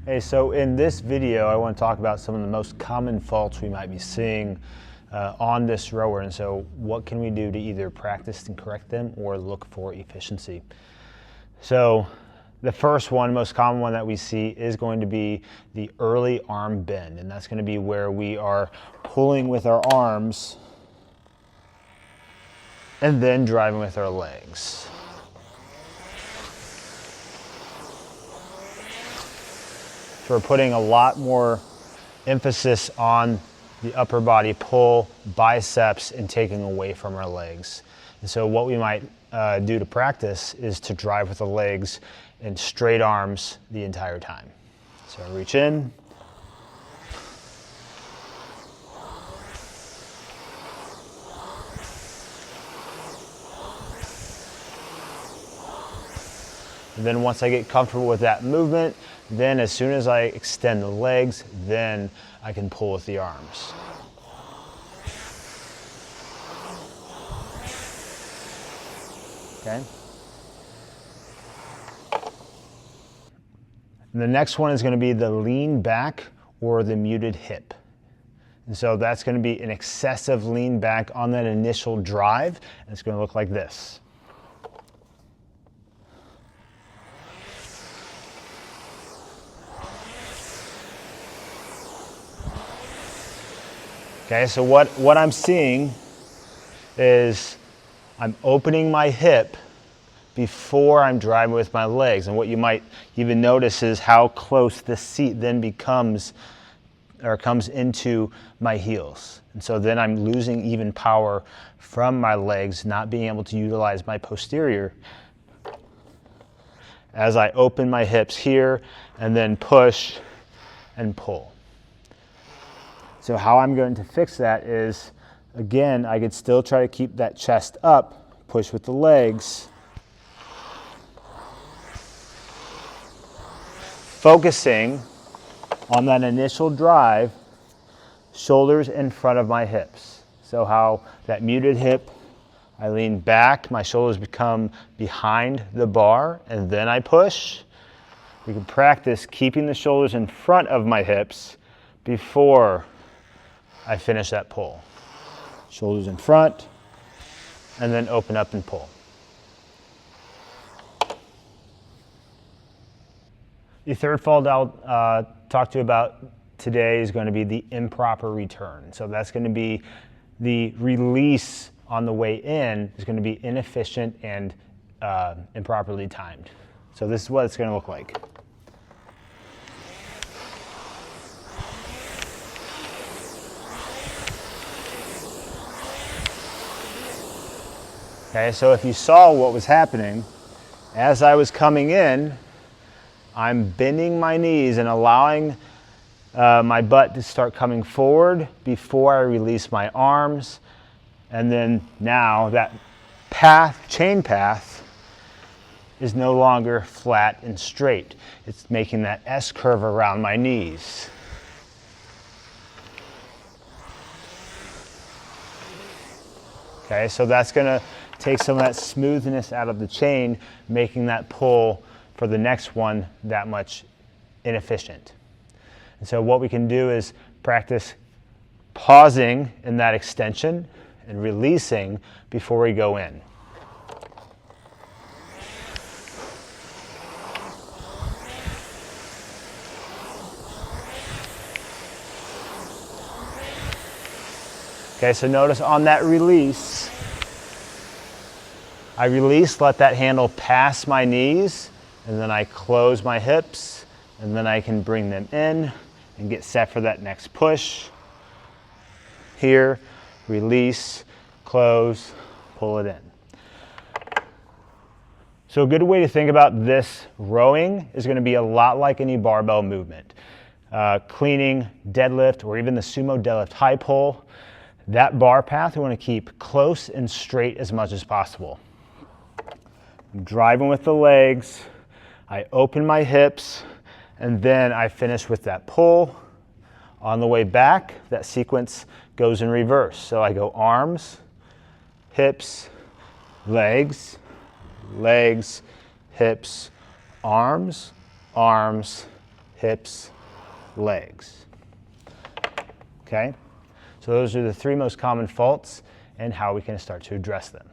Hey, so in this video, I want to talk about some of the most common faults we might be seeing on this rower. And so what can we do to either practice and correct them or look for efficiency? So the first one, most common one that we see is going to be the early arm bend. And that's going to be where we are pulling with our arms and then driving with our legs. So we're putting a lot more emphasis on the upper body pull, biceps, and taking away from our legs. And so what we might do to practice is to drive with the legs and straight arms the entire time. So I reach in. And then once I get comfortable with that movement, then as soon as I extend the legs, then I can pull with the arms. Okay. And the next one is going to be the lean back or the muted hip. And so that's going to be an excessive lean back on that initial drive. And it's going to look like this. Okay, so what I'm seeing is I'm opening my hip before I'm driving with my legs. And what you might even notice is how close the seat then becomes or comes into my heels. And so then I'm losing even power from my legs, not being able to utilize my posterior as I open my hips here and then push and pull. So how I'm going to fix that is, again, I could still try to keep that chest up, push with the legs, focusing on that initial drive, shoulders in front of my hips. So how that muted hip, I lean back, my shoulders become behind the bar, and then I push. We can practice keeping the shoulders in front of my hips before I finish that pull. Shoulders in front, and then open up and pull. The third fault I'll talk to you about today is going to be the improper return. So that's going to be the release on the way in is going to be inefficient and improperly timed. So this is what it's going to look like. Okay, so if you saw what was happening, as I was coming in, I'm bending my knees and allowing my butt to start coming forward before I release my arms. And then now that chain path is no longer flat and straight. It's making that S curve around my knees. Okay, so that's going to take some of that smoothness out of the chain, making that pull for the next one that much inefficient. And so what we can do is practice pausing in that extension and releasing before we go in. Okay, so notice on that release, I release, let that handle pass my knees, and then I close my hips, and then I can bring them in and get set for that next push. Here, release, close, pull it in. So a good way to think about this rowing is going to be a lot like any barbell movement. Cleaning, deadlift, or even the sumo deadlift high pull. That bar path we want to keep close and straight as much as possible. I'm driving with the legs, I open my hips, and then I finish with that pull. On the way back, that sequence goes in reverse. So I go arms, hips, legs, legs, hips, arms, arms, hips, legs. Okay? So those are the 3 most common faults and how we can start to address them.